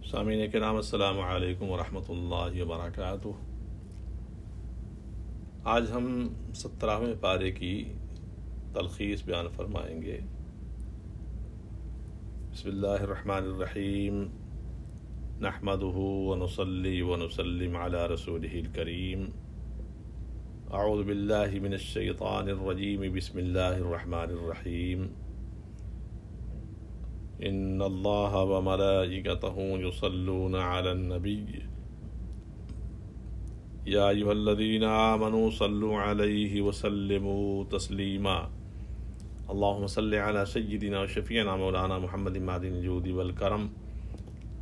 سامعین کرام السلام علیکم ورحمۃ اللہ وبرکاتہ۔ آج ہم 17ویں پارے کی تلخیص بیان فرمائیں گے۔ بسم اللہ الرحمن الرحیم، نحمدہ ونصلی ونسلم علی رسولہ الکریم، اعوذ باللہ من الشیطان الرجیم، بسم اللہ الرحمن الرحیم، ان اللہ وملائکتہ یصلون علی النبی یا ایھا الذین آمنوا صلوا علیہ وسلموا تسلیما، اللہم صل علی سیدنا وشفیعنا مولانا محمد معدن الجود والکرم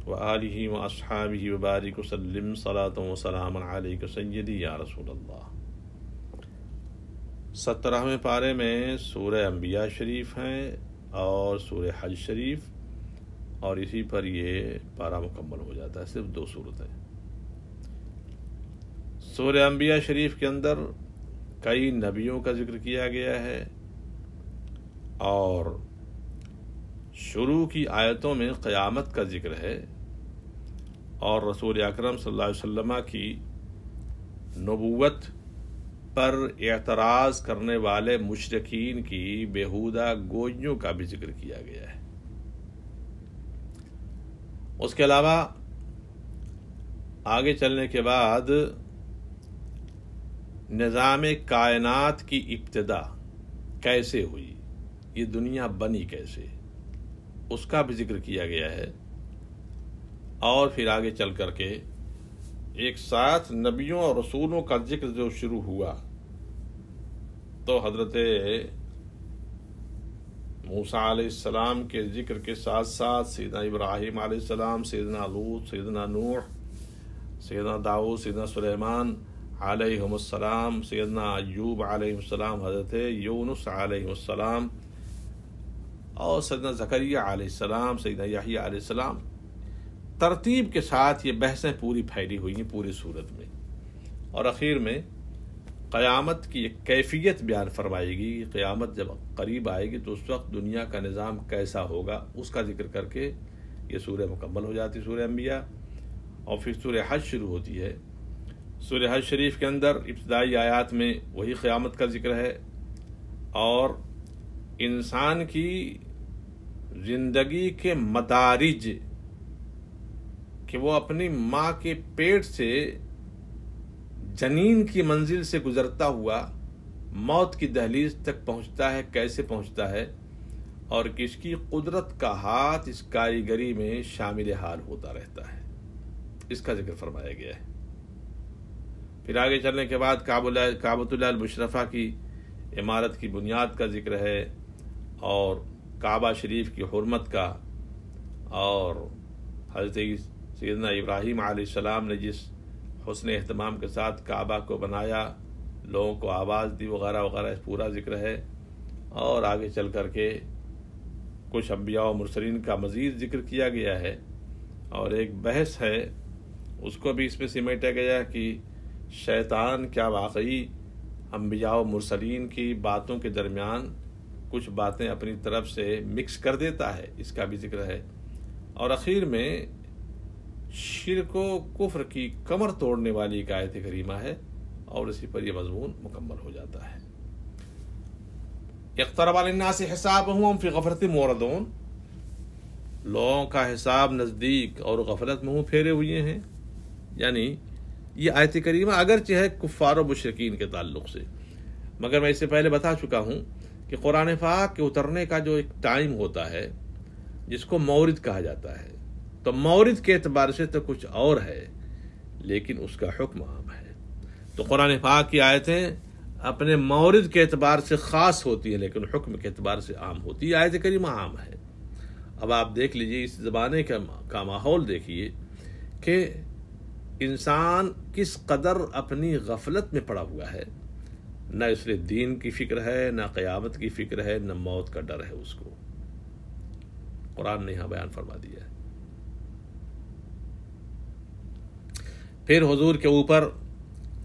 وآلہ واصحابہ وبارک وسلم صلاۃ وسلاما علیک سیدی یا رسول اللہ۔ 17ویں پارے میں سورہ انبیاء شریف ہیں اور سورہ حج شریف، اور اسی پر یہ پارہ مکمل ہو جاتا ہے۔ صرف 2 سورتیں۔ سورہ انبیاء شریف کے اندر کئی نبیوں کا ذکر کیا گیا ہے، اور شروع کی آیتوں میں قیامت کا ذکر ہے، اور رسول اکرم صلی اللہ علیہ وسلم کی نبوت پر اعتراض کرنے والے مشرکین کی بیہودہ گوئیوں کا بھی ذکر کیا گیا ہے۔ اس کے علاوہ آگے چلنے کے بعد نظام کائنات کی ابتدا کیسے ہوئی، یہ دنیا بنی کیسے، اس کا بھی ذکر کیا گیا ہے، اور پھر آگے چل کر کے ایک ساتھ نبیوں اور رسولوں کا ذکر جو شروع ہوا، تو حضرت موسیٰ علیہ السلام کے ذکر کے ساتھ ساتھ سیدنا ابراہیم علیہ السلام، سیدنا لوط، سیدنا نوح، سیدنا داؤد، سیدنا سلیمان علیہم السلام، سیدنا ایوب علیہ السلام، حضرت یونس علیہ السلام، اور سیدنا زکریا علیہ السلام، سیدنا یحییٰ علیہ السلام، ترتیب کے ساتھ یہ بحثیں پوری پھیلی ہوئی ہیں پوری صورت میں، اور اخیر میں قیامت کی ایک کیفیت بیان فرمائے گی۔ قیامت جب قریب آئے گی تو اس وقت دنیا کا نظام کیسا ہوگا، اس کا ذکر کر کے یہ سورہ مکمل ہو جاتی، سورہ انبیاء، اور پھر سورہ حج شروع ہوتی ہے۔ سورہ حج شریف کے اندر ابتدائی آیات میں وہی قیامت کا ذکر ہے، اور انسان کی زندگی کے مدارج، کہ وہ اپنی ماں کے پیٹ سے جنین کی منزل سے گزرتا ہوا موت کی دہلیز تک پہنچتا ہے، کیسے پہنچتا ہے، اور کس کی قدرت کا ہاتھ اس کاریگری میں شامل حال ہوتا رہتا ہے، اس کا ذکر فرمایا گیا ہے۔ پھر آگے چلنے کے بعد کعبۃ اللہ المشرفہ کی عمارت کی بنیاد کا ذکر ہے، اور کعبہ شریف کی حرمت کا، اور حضرت سیدنا ابراہیم علیہ السلام نے جس حسن اہتمام کے ساتھ کعبہ کو بنایا، لوگوں کو آواز دی، وغیرہ وغیرہ، اس پورا ذکر ہے، اور آگے چل کر کے کچھ انبیاء و مرسلین کا مزید ذکر کیا گیا ہے، اور ایک بحث ہے اس کو بھی اس میں سمیٹا گیا کہ شیطان کیا واقعی انبیاء و مرسلین کی باتوں کے درمیان کچھ باتیں اپنی طرف سے مکس کر دیتا ہے، اس کا بھی ذکر ہے، اور اخیر میں شرک و کفر کی کمر توڑنے والی ایک آیت کریمہ ہے، اور اسی پر یہ مضمون مکمل ہو جاتا ہے۔ اقترب للناس حسابهم وهم في غفلة معرضون، لوگوں کا حساب نزدیک اور غفلت میں منہ پھیرے ہوئے ہیں، یعنی یہ آیت کریمہ اگرچہ ہے کفار و مشرکین کے تعلق سے، مگر میں اس سے پہلے بتا چکا ہوں کہ قرآن پاک کے اترنے کا جو ایک ٹائم ہوتا ہے جس کو مورد کہا جاتا ہے، تو مورد کے اعتبار سے تو کچھ اور ہے، لیکن اس کا حکم عام ہے۔ تو قرآن پاک کی آیتیں اپنے مورد کے اعتبار سے خاص ہوتی ہیں، لیکن حکم کے اعتبار سے عام ہوتی ہے۔ آیت کریمہ عام ہے۔ اب آپ دیکھ لیجئے اس زمانے کا ماحول دیکھیے کہ انسان کس قدر اپنی غفلت میں پڑا ہوا ہے، نہ اس لیے دین کی فکر ہے، نہ قیامت کی فکر ہے، نہ موت کا ڈر ہے اس کو۔ قرآن نے یہاں بیان فرما دیا ہے۔ پھر حضور کے اوپر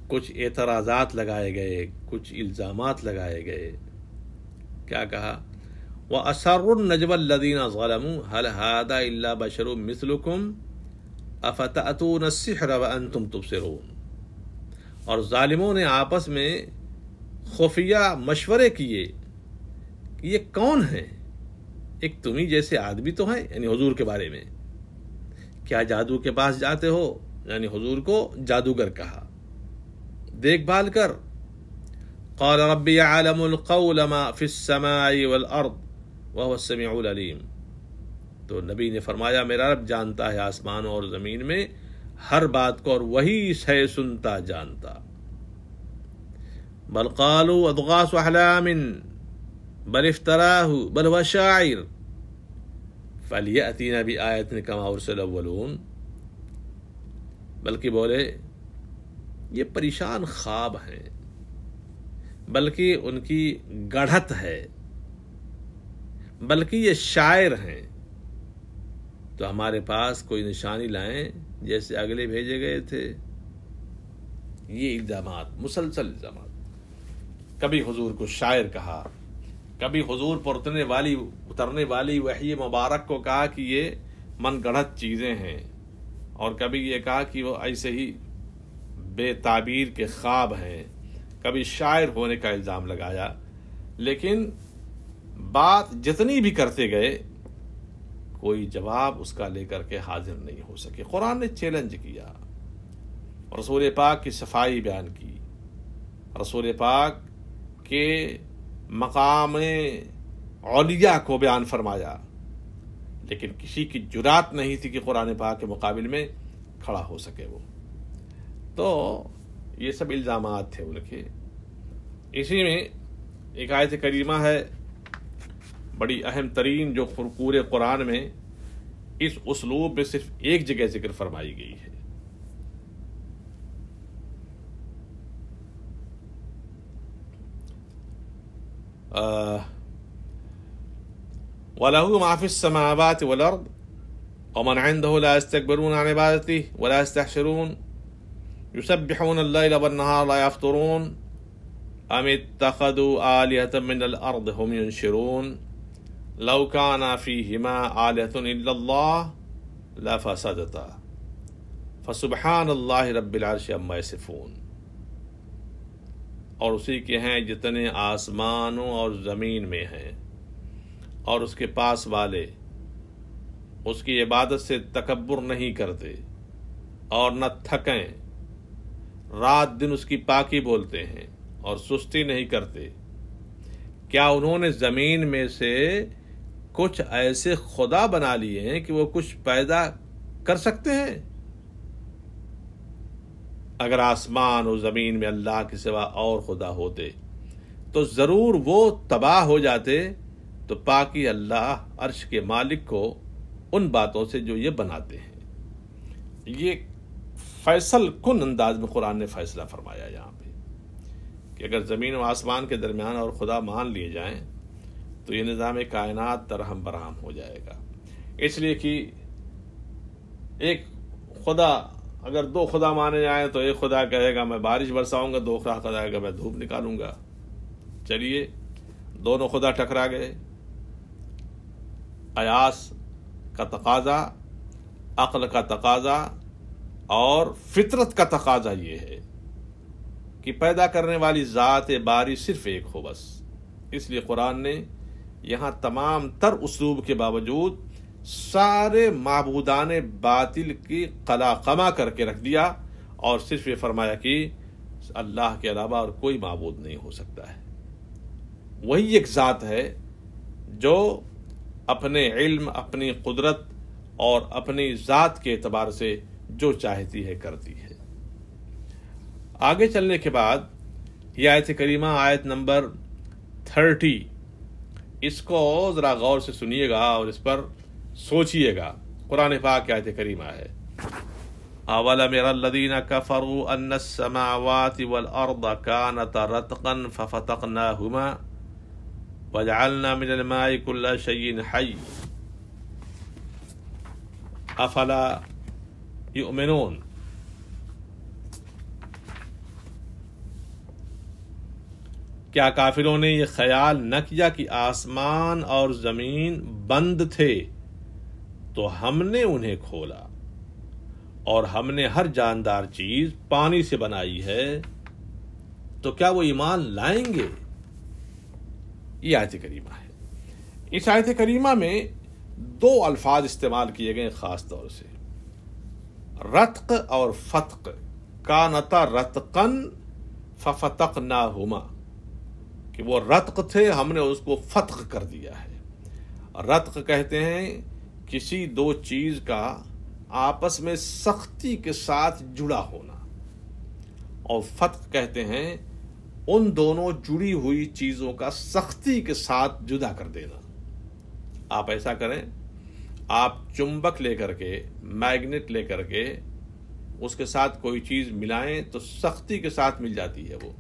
کچھ اعتراضات لگائے گئے، کچھ الزامات لگائے گئے۔ کیا کہا؟ وَأَسَرُّوا النَّجْوَى الَّذِينَ ظَلَمُوا هَلْ هَذَا إِلَّا بَشَرٌ مِثْلُكُمْ افتأتون السحر وانتم تبصرون، اور ظالموں نے آپس میں خفیہ مشورے کیے کہ یہ کون ہیں، ایک تمہیں جیسے آدمی تو ہیں، یعنی حضور کے بارے میں، کیا جادو کے پاس جاتے ہو، یعنی حضور کو جادوگر کہا، دیکھ بھال کر۔ قال رب يعلم القول ما في السماء والارض وهو السميع العليم، تو نبی نے فرمایا میرا رب جانتا ہے آسمانوں اور زمین میں ہر بات کو، اور وہی ہے سنتا جانتا۔ بل قالوا اضغاث احلام بل افتراه بل هو شاعر فلیأتینا بآیۃ کما ارسل الاولون، بلکہ بولے یہ پریشان خواب ہیں، بلکہ ان کی گڑھت ہے، بلکہ یہ شاعر ہیں، تو ہمارے پاس کوئی نشانی لائیں جیسے اگلے بھیجے گئے تھے۔ یہ الزامات، مسلسل الزامات، کبھی حضور کو شاعر کہا، کبھی حضور پر اترنے والی وحی مبارک کو کہا کہ یہ من گڑھت چیزیں ہیں، اور کبھی یہ کہا کہ وہ ایسے ہی بے تعبیر کے خواب ہیں، کبھی شاعر ہونے کا الزام لگایا، لیکن بات جتنی بھی کرتے گئے کوئی جواب اس کا لے کر کے حاضر نہیں ہو سکے۔ قرآن نے چیلنج کیا، رسول پاک کی صفائی بیان کی، رسول پاک کے مقام اولیاء کو بیان فرمایا، لیکن کسی کی جرات نہیں تھی کہ قرآن پاک کے مقابل میں کھڑا ہو سکے وہ۔ تو یہ سب الزامات تھے ان کے۔ اسی میں ایک آیت کریمہ ہے بڑی اہم ترین، جو پورے قرآن میں اس اسلوب میں صرف ایک جگہ ذکر فرمائی گئی ہے۔ وَلَهُ مَا فِي السَّمَاوَاتِ وَالْأَرْضِ وَمَنْ عِنْدَهُ لَا يَسْتَكْبِرُونَ عَنْ عِبَادَتِهِ وَلَا يَسْتَحْسِرُونَ يُسَبِّحُونَ اللَّيْلَ وَالنَّهَارَ لَا يَفْتُرُونَ أَمِ اتَّخَذُوا آلِهَةً مِّنَ الْأَرْضِ هُمْ يُنشِرُونَ لَوْ كَانَ فِيهِمَا آلِهَةٌ إِلَّا اللَّهُ لَفَسَدَتَا فَسُبْحَانَ اللَّهِ رَبِّ الْعَرْشِ عَمَّا يَصِفُونَ، اور اسی کے ہیں جتنے آسمانوں اور زمین میں ہیں، اور اس کے پاس والے اس کی عبادت سے تکبر نہیں کرتے اور نہ تھکیں، رات دن اس کی پاکی بولتے ہیں اور سستی نہیں کرتے۔ کیا انہوں نے زمین میں سے کچھ ایسے خدا بنا لیے ہیں کہ وہ کچھ پیدا کر سکتے ہیں؟ اگر آسمان و زمین میں اللہ کے سوا اور خدا ہوتے تو ضرور وہ تباہ ہو جاتے۔ تو پاکی اللہ عرش کے مالک کو ان باتوں سے جو یہ بناتے ہیں۔ یہ فیصل کن انداز میں قرآن نے فیصلہ فرمایا یہاں پہ کہ اگر زمین و آسمان کے درمیان اور خدا مان لیے جائیں تو یہ نظام کائنات ترہم برہم ہو جائے گا۔ اس لیے کہ ایک خدا، اگر دو خدا مانے جائیں تو ایک خدا کہے گا میں بارش برساؤں گا، دوسرا خدا کہے گا میں دھوپ نکالوں گا۔ چلیے دونوں خدا ٹکرا گئے۔ قیاس کا تقاضا، عقل کا تقاضا اور فطرت کا تقاضا یہ ہے کہ پیدا کرنے والی ذات باری صرف ایک ہو بس۔ اس لیے قرآن نے یہاں تمام تر اسلوب کے باوجود سارے معبودان باطل کی قلا قما کر کے رکھ دیا، اور صرف یہ فرمایا کہ اللہ کے علاوہ اور کوئی معبود نہیں ہو سکتا ہے۔ وہی ایک ذات ہے جو اپنے علم، اپنی قدرت اور اپنی ذات کے اعتبار سے جو چاہتی ہے کرتی ہے۔ آگے چلنے کے بعد یہ آیت کریمہ، آیت نمبر 30، اس کو ذرا غور سے سنیے گا اور اس پر سوچئے گا۔ قرآن پاک کی آیت کریمہ ہے، اَوَلَمْ يَرَ الَّذِينَ كَفَرُوا أَنَّ السَّمَاوَاتِ وَالْأَرْضَ كَانَتَا رَتْقًا فَفَتَقْنَاهُمَا وَجَعَلْنَا مِنَ الْمَاءِ كُلَّ شَيْءٍ حَيٍّ أَفَلَا يُؤْمِنُونَ۔ کیا کافروں نے یہ خیال نہ کیا کہ آسمان اور زمین بند تھے تو ہم نے انہیں کھولا، اور ہم نے ہر جاندار چیز پانی سے بنائی ہے، تو کیا وہ ایمان لائیں گے؟ یہ آیت کریمہ ہے۔ اس آیت کریمہ میں دو الفاظ استعمال کیے گئے خاص طور سے، رتق اور فتق، کانتا رتقن ففتقناہما، کہ وہ رتق تھے، ہم نے اس کو فتق کر دیا ہے۔ رتق کہتے ہیں کسی دو چیز کا آپس میں سختی کے ساتھ جڑا ہونا، اور فتق کہتے ہیں ان دونوں جڑی ہوئی چیزوں کا سختی کے ساتھ جدا کر دینا۔ آپ ایسا کریں، آپ چمبک لے کر کے، میگنیٹ لے کر کے اس کے ساتھ کوئی چیز ملائیں تو سختی کے ساتھ مل جاتی ہے وہ،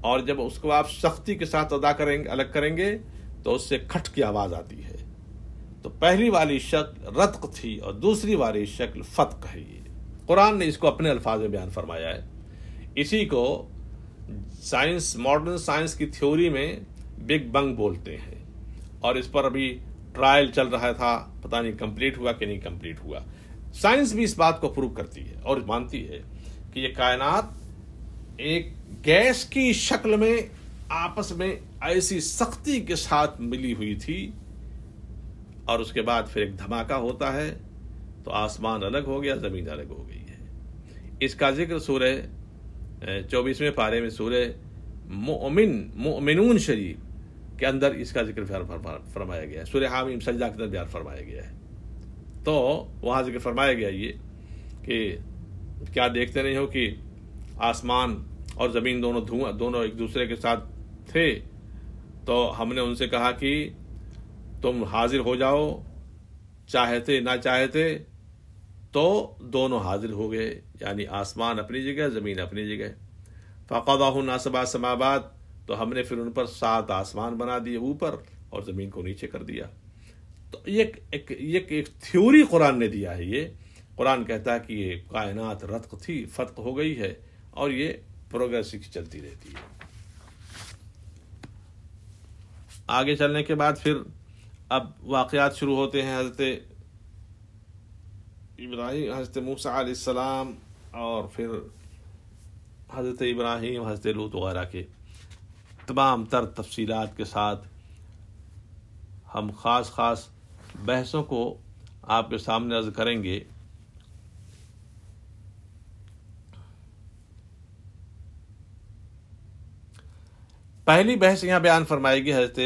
اور جب اس کو آپ سختی کے ساتھ الگ کریں گے تو اس سے کھٹ کی آواز آتی ہے۔ تو پہلی والی شکل رتق تھی اور دوسری والی شکل فتق ہے۔ یہ قرآن نے اس کو اپنے الفاظ میں بیان فرمایا ہے۔ اسی کو سائنس، ماڈرن سائنس کی تھیوری میں بگ بنگ بولتے ہیں، اور اس پر ابھی ٹرائل چل رہا تھا، پتہ نہیں کمپلیٹ ہوا کہ نہیں کمپلیٹ ہوا۔ سائنس بھی اس بات کو پروو کرتی ہے اور مانتی ہے کہ یہ کائنات ایک گیس کی شکل میں آپس میں ایسی سختی کے ساتھ ملی ہوئی تھی، اور اس کے بعد پھر ایک دھماکہ ہوتا ہے تو آسمان الگ ہو گیا، زمین الگ ہو گئی ہے۔ اس کا ذکر سورہ 24ویں پارے میں سورہ مؤمنون شریف کے اندر اس کا ذکر فرمایا گیا ہے، سورہ حامیم سجدہ کے اندر بیان فرمایا گیا ہے۔ تو وہاں ذکر فرمایا گیا یہ کہ کیا دیکھتے نہیں ہو کہ آسمان اور زمین دونوں ایک دوسرے کے ساتھ تھے، تو ہم نے ان سے کہا کہ تم حاضر ہو جاؤ، چاہتے نہ چاہتے تو دونوں حاضر ہو گئے، یعنی آسمان اپنی جگہ، زمین اپنی جگہ۔ فقضاہن سبع سماوات، تو ہم نے پھر ان پر 7 آسمان بنا دیے اوپر اور زمین کو نیچے کر دیا۔ تو ایک تھیوری قرآن نے دیا ہے۔ یہ قرآن کہتا ہے کہ یہ کائنات رتق تھی، فتق ہو گئی ہے، اور یہ پروگریس چلتی رہتی ہے۔ آگے چلنے کے بعد پھر اب واقعات شروع ہوتے ہیں حضرت ابراہیم، حضرت موسیٰ علیہ السلام، اور پھر حضرت ابراہیم، حضرت لوط وغیرہ کے تمام تر تفصیلات کے ساتھ ہم خاص بحثوں کو آپ کے سامنے عرض کریں گے۔ پہلی بحث یہاں بیان فرمائے گی حضرت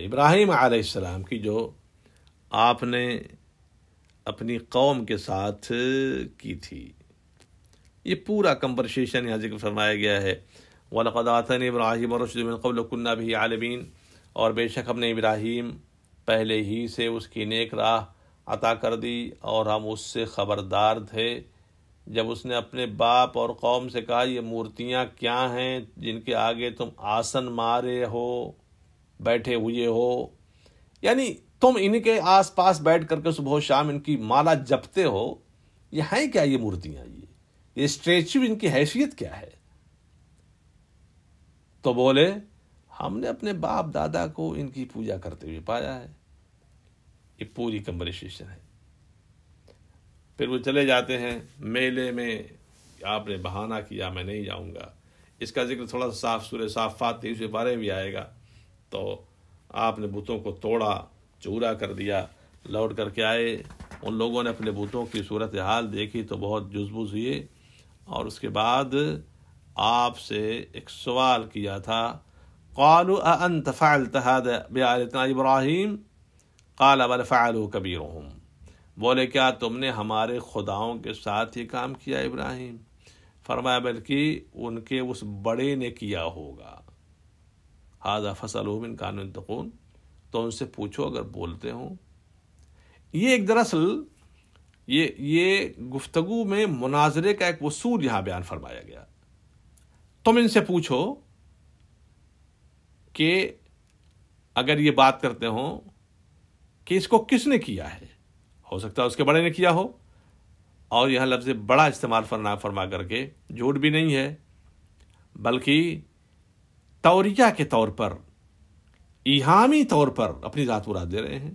ابراہیم علیہ السلام کی، جو آپ نے اپنی قوم کے ساتھ کی تھی۔ یہ پورا کنورسیشن یہاں ذکر فرمایا گیا ہے۔ وَلَقَدْ آتَانَا إِبْرَاهِيمَ الرُّشْدَ مِن قَبْلُ وَكُنَّا بِهِ عَالِمِينَ، اور بے شک ہم نے ابراہیم پہلے ہی سے اس کی نیک راہ عطا کر دی اور ہم اس سے خبردار تھے۔ جب اس نے اپنے باپ اور قوم سے کہا یہ مورتیاں کیا ہیں جن کے آگے تم آسن مارے ہو، بیٹھے ہوئے ہو، یعنی تم ان کے آس پاس بیٹھ کر کے صبح و شام ان کی مالا جپتے ہو، یہ ہیں کیا یہ مورتیاں؟ یہ اسٹیچو، ان کی حیثیت کیا ہے؟ تو بولے ہم نے اپنے باپ دادا کو ان کی پوجا کرتے ہوئے پایا ہے۔ یہ پوری کنورسیشن ہے۔ پھر وہ چلے جاتے ہیں میلے میں، آپ نے بہانہ کیا میں نہیں جاؤں گا۔ اس کا ذکر تھوڑا سا سورہ صافات 23 پارے بھی آئے گا۔ تو آپ نے بتوں کو توڑا، چورا کر دیا، لوٹ کر کے آئے۔ ان لوگوں نے اپنے بتوں کی صورتحال دیکھی تو بہت جزبوز ہوئے، اور اس کے بعد آپ سے ایک سوال کیا تھا، قالوا اانت فعلت هذا بآلهتنا ابراہیم قال بل فعلوا كبيرهم، بولے کیا تم نے ہمارے خداؤں کے ساتھ یہ کام کیا ابراہیم؟ فرمایا بلکہ ان کے اس بڑے نے کیا ہوگا۔ هذا فاسألوهم إن كانوا ينطقون، تو ان سے پوچھو اگر بولتے ہوں۔ یہ ایک دراصل یہ گفتگو میں مناظرے کا ایک اصول یہاں بیان فرمایا گیا۔ تم ان سے پوچھو کہ اگر یہ بات کرتے ہوں کہ اس کو کس نے کیا ہے، ہو سکتا ہے اس کے بڑے نے کیا ہو، اور یہاں لفظ بڑا استعمال فرما کر کے جھوٹ بھی نہیں ہے، بلکہ توریہ کے طور پر، ایہامی طور پر اپنی ذات مراد دے رہے ہیں۔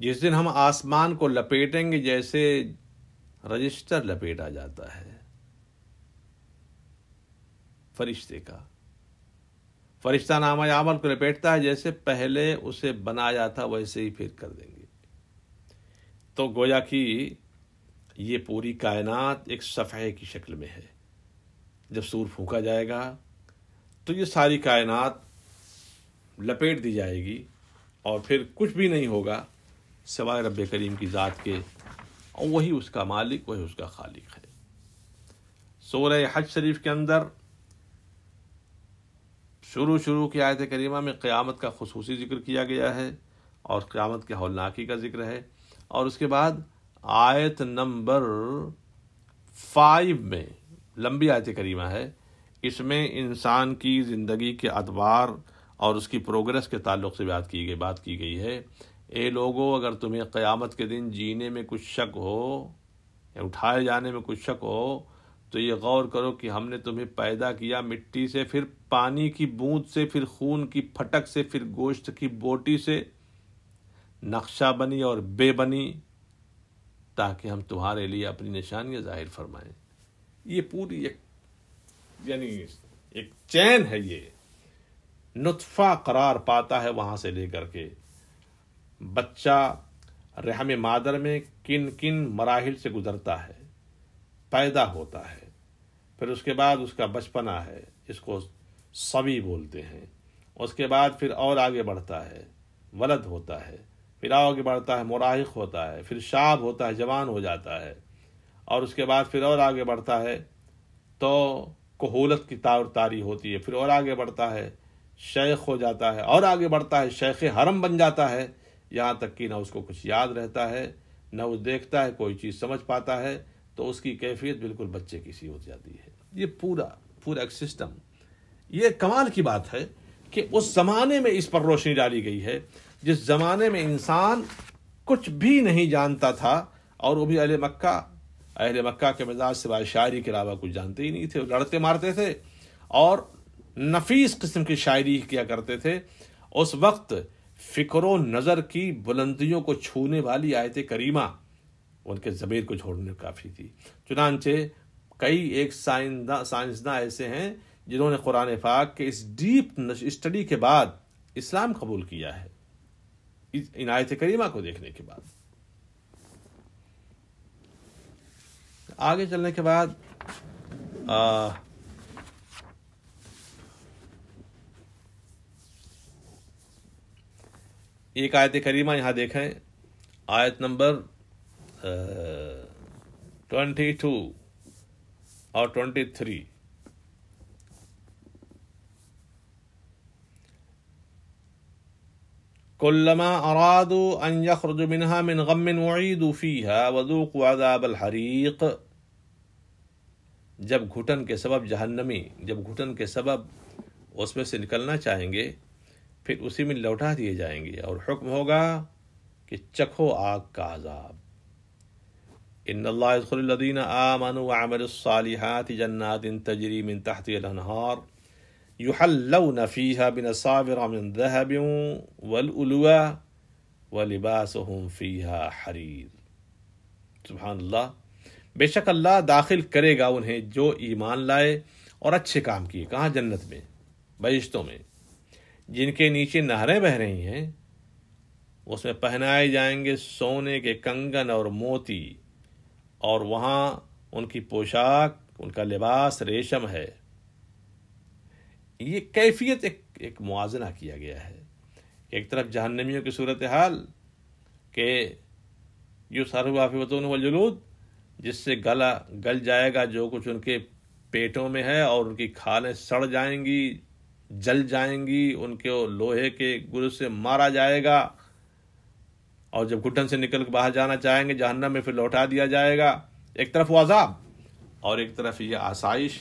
جس دن ہم آسمان کو لپیٹیں گے جیسے رجسٹر لپیٹا جاتا ہے فرشتے کا، فرشتہ نامہ عمل کو لپیٹتا ہے جیسے پہلے اسے بنایا تھا ویسے ہی پھر کر دیں گے۔ تو گویا کہ یہ پوری کائنات ایک صفحے کی شکل میں ہے۔ جب سور پھونکا جائے گا تو یہ ساری کائنات لپیٹ دی جائے گی اور پھر کچھ بھی نہیں ہوگا سوائے رب کریم کی ذات کے، اور وہی اس کا مالک، وہی اس کا خالق ہے۔ سورہ حج شریف کے اندر شروع کی آیت کریمہ میں قیامت کا خصوصی ذکر کیا گیا ہے اور قیامت کے ہولناکی کا ذکر ہے، اور اس کے بعد آیت نمبر 5 میں لمبی آیت کریمہ ہے، اس میں انسان کی زندگی کے ادوار اور اس کی پروگرس کے تعلق سے بات کی گئی ہے۔ اے لوگو، اگر تمہیں قیامت کے دن جینے میں کچھ شک ہو یا اٹھائے جانے میں کچھ شک ہو تو یہ غور کرو کہ ہم نے تمہیں پیدا کیا مٹی سے، پھر پانی کی بوند سے، پھر خون کی پھٹک سے، پھر گوشت کی بوٹی سے، نقشہ بنی اور بے بنی، تاکہ ہم تمہارے لیے اپنی نشانیاں ظاہر فرمائیں۔ یہ پوری ایک چین ہے، یہ نطفہ قرار پاتا ہے وہاں سے لے کر کے بچہ رحم مادر میں کن کن مراحل سے گزرتا ہے، پیدا ہوتا ہے، پھر اس کے بعد اس کا بچپنا ہے جس کو صبی بولتے ہیں، اس کے بعد پھر اور آگے بڑھتا ہے، ولد ہوتا ہے، پھر آگے بڑھتا ہے، مراہق ہوتا ہے، پھر شاب ہوتا ہے، جوان ہو جاتا ہے، اور اس کے بعد پھر اور آگے بڑھتا ہے تو کہولت کی طاری ہوتی ہے، پھر اور آگے بڑھتا ہے، شیخ ہو جاتا ہے، اور آگے بڑھتا ہے، شیخ حرم بن جاتا ہے، یہاں تک کہ نہ اس کو کچھ یاد رہتا ہے، نہ وہ دیکھتا ہے کوئی چیز سمجھ پاتا ہے، تو اس کی کیفیت بالکل بچے کی سی ہو جاتی ہے۔ یہ پورا ایک سسٹم، یہ کمال کی بات ہے کہ اس زمانے میں اس پر روشنی ڈالی گئی ہے جس زمانے میں انسان کچھ بھی نہیں جانتا تھا، اور وہ بھی اہل مکہ کے مزاج سوائے شاعری کے علاوہ کچھ جانتے ہی نہیں تھے، لڑتے مارتے تھے اور نفیس قسم کی شاعری کیا کرتے تھے۔ اس وقت فکر و نظر کی بلندیوں کو چھونے والی آیت کریمہ ان کے ضمیر کو چھوڑنے کافی تھی، چنانچہ کئی ایک سائنسداں ایسے ہیں جنہوں نے قرآن پاک کے اس ڈیپ اسٹڈی کے بعد اسلام قبول کیا ہے، ان آیت کریمہ کو دیکھنے کے بعد۔ آگے چلنے کے بعد ایک آیت کریمہ یہاں دیکھیں، آیت نمبر 22 اور 23۔ كلما ارادوا ان يخرجوا منها من غم اعيدوا فيها وذوقوا عذاب الحريق۔ جب گھٹن کے سبب اس میں سے نکلنا چاہیں گے پھر اسی میں لوٹا دیے جائیں گے، اور حکم ہوگا کہ چکھو آگ کا عذاب۔ ان اللہ يدخل الذين آمنوا وعملوا الصالحات جنات تجری من تحتها الانہار يحلون فيها بأساور من ذهب والألوى ولباسهم فيها حرير۔ سبحان اللہ، بے شک اللہ داخل کرے گا انہیں جو ایمان لائے اور اچھے کام کیے، کہاں؟ جنت میں، بہشتوں میں، جن کے نیچے نہریں بہ رہی ہیں، اس میں پہنائے جائیں گے سونے کے کنگن اور موتی، اور وہاں ان کی پوشاک، ان کا لباس ریشم ہے۔ یہ کیفیت ایک موازنہ کیا گیا ہے، ایک طرف جہنمیوں کی صورتحال کہ یصہر فی بطونہم الجلود، جس سے گل جائے گا جو کچھ ان کے پیٹوں میں ہے، اور ان کی کھالیں سڑ جائیں گی، جل جائیں گی، ان کو لوہے کے گرز سے مارا جائے گا، اور جب گھٹن سے نکل کے باہر جانا چاہیں گے جہنم میں پھر لوٹا دیا جائے گا۔ ایک طرف وہ عذاب اور ایک طرف یہ آسائش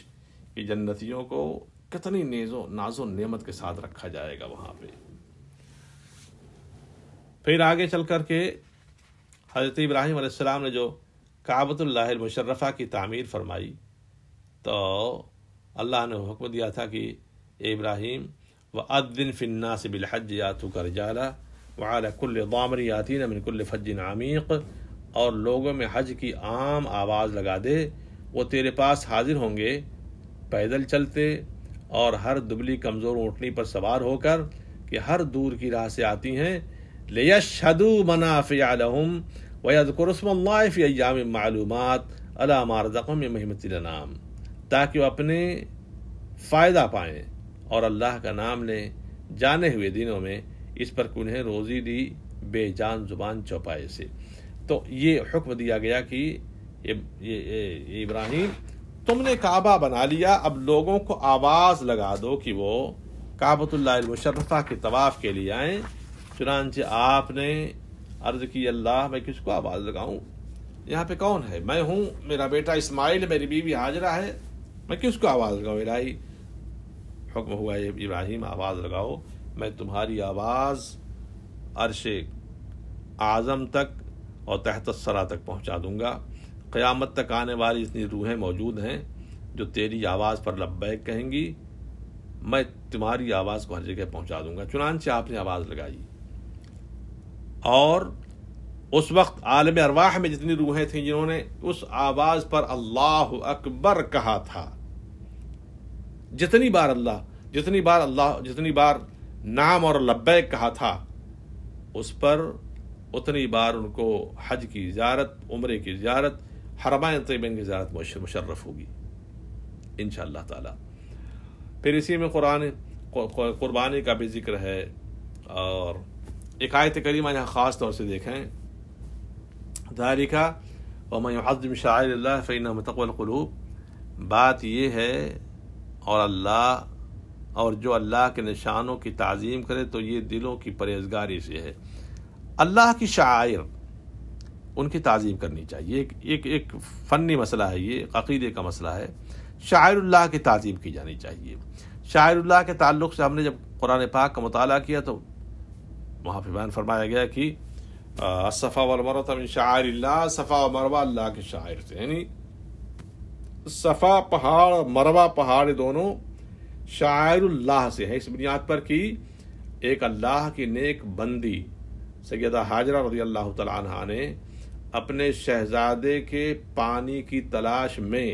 کہ جنتیوں کو کتنی ناز و نعمت کے ساتھ رکھا جائے گا وہاں پہ۔ پھر آگے چل کر کے حضرت ابراہیم علیہ السلام نے جو کعبۃ اللہ المشرفہ کی تعمیر فرمائی تو اللہ نے حکم دیا تھا کہ اے ابراہیم وَأَذِّن فِي النَّاسِ بِالْحَجِّ يَأْتُوكَ رِجَالًا وعلی کل ضامر یاتین من کل فج عمیق، اور لوگوں میں حج کی عام آواز لگا دے، وہ تیرے پاس حاضر ہوں گے پیدل چلتے اور ہر دبلی کمزور اونٹنی پر سوار ہو کر کہ ہر دور کی راہ سے آتی ہیں، لیشہدوا منافع لہم ویذکروا اسم اللہ فی ایام معلومات علی ما رزقہم من بہیمۃ الانعام، تاکہ وہ اپنے فائدہ پائیں اور اللہ کا نام لیں جانے ہوئے دنوں میں اس پر انہیں روزی دی بے جان زبان چوپائے سے۔ تو یہ حکم دیا گیا کہ یہ ابراہیم تم نے کعبہ بنا لیا، اب لوگوں کو آواز لگا دو کہ وہ کعبۃ اللہ المشرفہ کے طواف کے لیے آئیں۔ چنانچہ آپ نے عرض کی اللہ میں کس کو آواز لگاؤں، یہاں پہ کون ہے؟ میں ہوں، میرا بیٹا اسماعیل، میری بیوی ہاجرہ ہے، میں کس کو آواز لگاؤں؟ الہی حکم ہوا ابراہیم آواز لگاؤ، میں تمہاری آواز عرش اعظم تک اور تحت الثری تک پہنچا دوں گا۔ قیامت تک آنے والی اتنی روحیں موجود ہیں جو تیری آواز پر لبیک کہیں گی، میں تمہاری آواز کو ہر جگہ پہنچا دوں گا۔ چنانچہ آپ نے آواز لگائی، اور اس وقت عالم ارواح میں جتنی روحیں تھیں جنہوں نے اس آواز پر اللہ اکبر کہا تھا، جتنی بار نعم اور لبیک کہا تھا، اس پر اتنی بار ان کو حج کی زیارت، عمرے کی زیارت، حرمین طیبین کی زیارت مشرف ہوگی انشاءاللہ تعالی۔ پھر اسی میں قربانی کا بھی ذکر ہے، اور ایک آیت کریمہ یہاں خاص طور سے دیکھیں، ذالک ومن یعظم شعائر اللہ فإنہا من تقوی القلوب، بات یہ ہے اور جو اللہ کے نشانوں کی تعظیم کرے تو یہ دلوں کی پرہیزگاری سے ہے۔ اللہ کی شعائر ان کی تعظیم کرنی چاہیے، ایک فنی مسئلہ ہے، یہ عقیدے کا مسئلہ ہے۔ شعائر اللہ کی تعظیم کی جانی چاہیے۔ شعائر اللہ کے تعلق سے ہم نے جب قرآن پاک کا مطالعہ کیا تو وہاں پہ بیان فرمایا گیا کہ الصفا والمروہ من شعائر اللہ، صفا و مروہ اللہ کے شعائر سے، یعنی صفا پہاڑ، مروہ پہاڑ دونوں شعائر اللہ سے ہیں، اس بنیاد پر کہ ایک اللہ کی نیک بندی سیدہ ہاجرہ رضی اللہ تعالی عنہا نے اپنے شہزادے کے پانی کی تلاش میں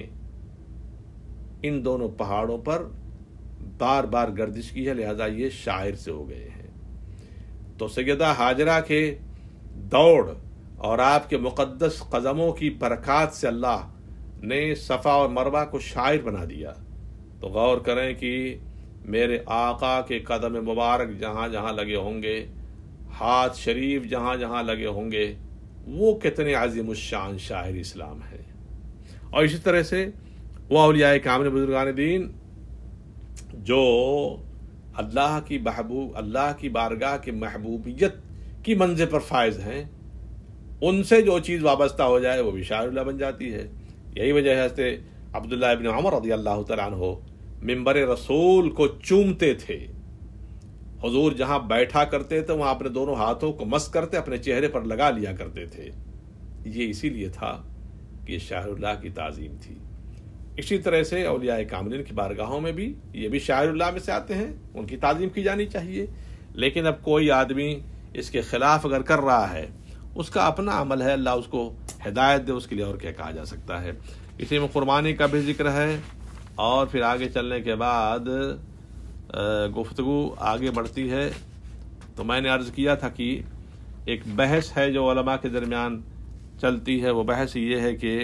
ان دونوں پہاڑوں پر بار بار گردش کی ہے، لہذا یہ شاعر سے ہو گئے ہیں۔ تو سیدہ ہاجرہ کے دوڑ اور آپ کے مقدس قدموں کی برکات سے اللہ نے صفا اور مروہ کو شاعر بنا دیا۔ تو غور کریں کہ میرے آقا کے قدم مبارک جہاں جہاں لگے ہوں گے، ہاتھ شریف جہاں جہاں لگے ہوں گے، وہ کتنے عظیم الشان شاعر اسلام ہے۔ اور اسی طرح سے وہ اولیاء کامل بزرگان دین جو اللہ کی بارگاہ کی محبوبیت کی منزل پر فائز ہیں، ان سے جو چیز وابستہ ہو جائے وہ بھی شاعر اللہ بن جاتی ہے۔ یہی وجہ ہے کہ عبداللہ ابن عمر رضی اللہ تعالیٰ عنہ منبر رسول کو چومتے تھے، حضور جہاں بیٹھا کرتے تھے وہاں اپنے دونوں ہاتھوں کو مس کرتے اپنے چہرے پر لگا لیا کرتے تھے۔ یہ اسی لیے تھا کہ یہ شاعر اللہ کی تعظیم تھی۔ اسی طرح سے اولیاء کاملین کی بارگاہوں میں بھی یہ بھی شاعر اللہ میں سے آتے ہیں، ان کی تعظیم کی جانی چاہیے۔ لیکن اب کوئی آدمی اس کے خلاف اگر کر رہا ہے، اس کا اپنا عمل ہے، اللہ اس کو ہدایت دے، اس کے لیے اور کیا کہا جا سکتا ہے۔ اسی میں قربانی کا بھی ذکر ہے، اور پھر آگے چلنے کے بعد گفتگو آگے بڑھتی ہے۔ تو میں نے عرض کیا تھا کہ ایک بحث ہے جو علماء کے درمیان چلتی ہے، وہ بحث یہ ہے کہ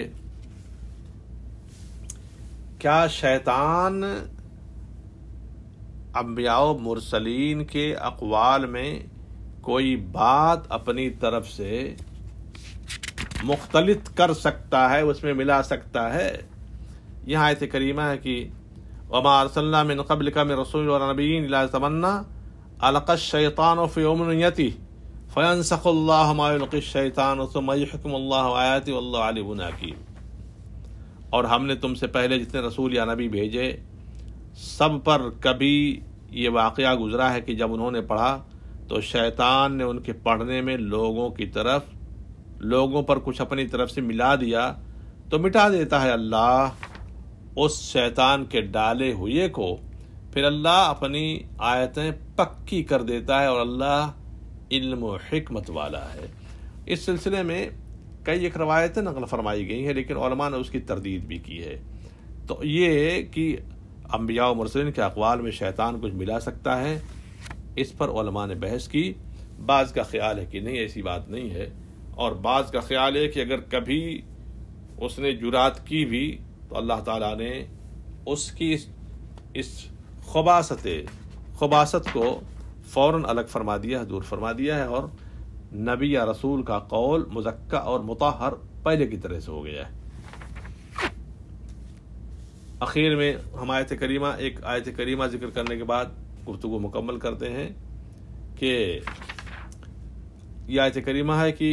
کیا شیطان انبیاء و مرسلین کے اقوال میں کوئی بات اپنی طرف سے مختلط کر سکتا ہے، اس میں ملا سکتا ہے؟ یہاں آیت کریمہ ہے کہ وما ارسلنا من قبلک من رسول ولا نبی الا تمنى القى الشیطان فی امنیته فینسخ اللہ ما یلقی الشیطان ثم یحکم اللہ آیاته واللہ علیم حکیم۔ اور ہم نے تم سے پہلے جتنے رسول یا نبی بھیجے سب پر کبھی یہ واقعہ گزرا ہے کہ جب انہوں نے پڑھا تو شیطان نے ان کے پڑھنے میں لوگوں پر کچھ اپنی طرف سے ملا دیا، تو مٹا دیتا ہے اللہ اس شیطان کے ڈالے ہوئے کو، پھر اللہ اپنی آیتیں پکی کر دیتا ہے، اور اللہ علم و حکمت والا ہے۔ اس سلسلے میں کئی ایک روایتیں نقل فرمائی گئی ہیں، لیکن علماء نے اس کی تردید بھی کی ہے۔ تو یہ کہ انبیاء و مرسلین کے اقوال میں شیطان کچھ ملا سکتا ہے، اس پر علماء نے بحث کی۔ بعض کا خیال ہے کہ نہیں، ایسی بات نہیں ہے، اور بعض کا خیال ہے کہ اگر کبھی اس نے جرات کی بھی تو اللہ تعالیٰ نے اس کی اس خباثت کو فوراً الگ فرما دیا ہے، دور فرما دیا ہے، اور نبی یا رسول کا قول مزکہ اور مطہر پہلے کی طرح سے ہو گیا ہے۔ اخیر میں ہم ایک آیت کریمہ ذکر کرنے کے بعد گفتگو مکمل کرتے ہیں کہ یہ آیت کریمہ ہے کہ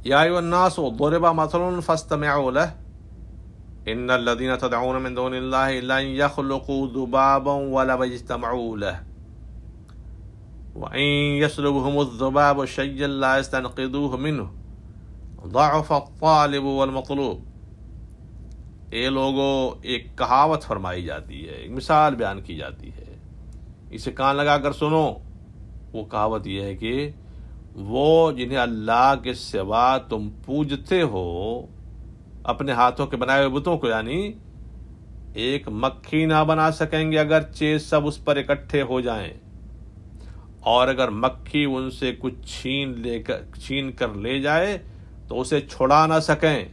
یا ایھا الناس ضرب مثل فاستمعوا له ان الذين تدعون من دون الله لن يخلقوا ذبابا ولو اجتمعوا له وإن يسلبهم الذباب شيئا لا يستنقذوه منه ضعف الطالب والمطلوب۔ اے لوگوں، ایک کہاوت فرمائی جاتی ہے، ایک مثال بیان کی جاتی ہے، اسے کان لگا کر سنو۔ وہ کہاوت یہ ہے کہ وہ جنہیں اللہ کے سوا تم پوجتے ہو، اپنے ہاتھوں کے بنائے ہوئے بتوں کو، یعنی ایک مکھی نہ بنا سکیں گے اگرچہ سب اس پر اکٹھے ہو جائیں، اور اگر مکھی ان سے کچھ چھین کر لے جائے تو اسے چھڑا نہ سکیں۔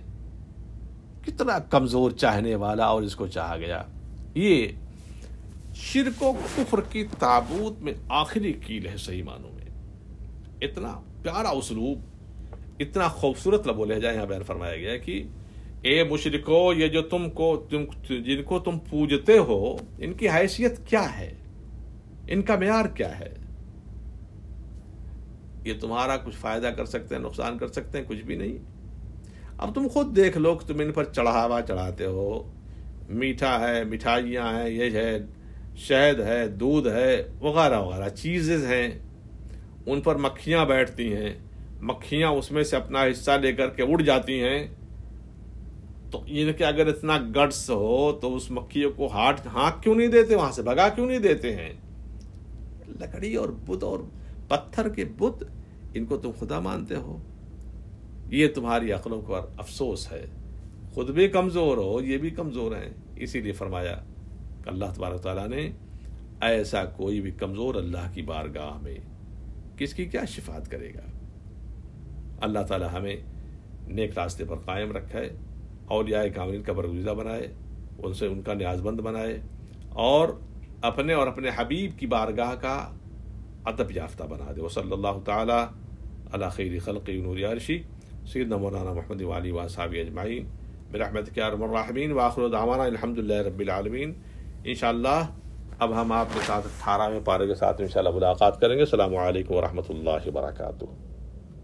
کتنا کمزور چاہنے والا، اور اس کو چاہا گیا۔ یہ شرک و کفر کی تابوت میں آخری کیل ہے صحیح معنوں میں۔ اتنا پیارا اسلوب، اتنا خوبصورت لب و لہجہ یہاں بیان فرمایا گیا کہ اے مشرکو، یہ جو جن کو تم پوجتے ہو، ان کی حیثیت کیا ہے، ان کا معیار کیا ہے؟ یہ تمہارا کچھ فائدہ کر سکتے ہیں، نقصان کر سکتے ہیں؟ کچھ بھی نہیں۔ اب تم خود دیکھ لو کہ تم ان پر چڑھاوا چڑھاتے ہو، میٹھا ہے، مٹھائیاں ہیں، یہ ہے، شہد ہے، دودھ ہے، وغیرہ وغیرہ چیزیں ہیں، ان پر مکھیاں بیٹھتی ہیں، مکھیاں اس میں سے اپنا حصہ لے کر کے اڑ جاتی ہیں۔ تو ان کے اگر اتنا گٹس ہو تو اس مکھیوں کو ہانک کیوں نہیں دیتے، وہاں سے بھگا کیوں نہیں دیتے ہیں؟ لکڑی اور بت اور پتھر کے بت، ان کو تم خدا مانتے ہو۔ یہ تمہاری عقلوں پر افسوس ہے، خود بھی کمزور ہو، یہ بھی کمزور ہیں۔ اسی لیے فرمایا کہ اللہ تبارک تعالیٰ نے ایسا کوئی بھی کمزور اللہ کی بارگاہ میں کس کی کیا شفاعت کرے گا۔ اللہ تعالیٰ ہمیں نیک راستے پر قائم رکھے، اولیاء کاملین کا برگزیدہ بنائے، ان سے ان کا نیاز مند بنائے، اور اپنے اور اپنے حبیب کی بارگاہ کا ادب یافتہ بنا دے۔ وصلی اللہ تعالی علی خیر خلق نور عرشی سیدنا مولانا محمد وعلی واصحابہ اجمعین برحمتک یا ارحم الراحمین، وآخر دعوانا الحمدللہ رب العالمین۔ انشاءاللہ اب ہم آپ کے ساتھ 18ویں پارے کے ساتھ انشاءاللہ ملاقات کریں گے۔ السلام علیکم ورحمۃ اللہ وبرکاتہ۔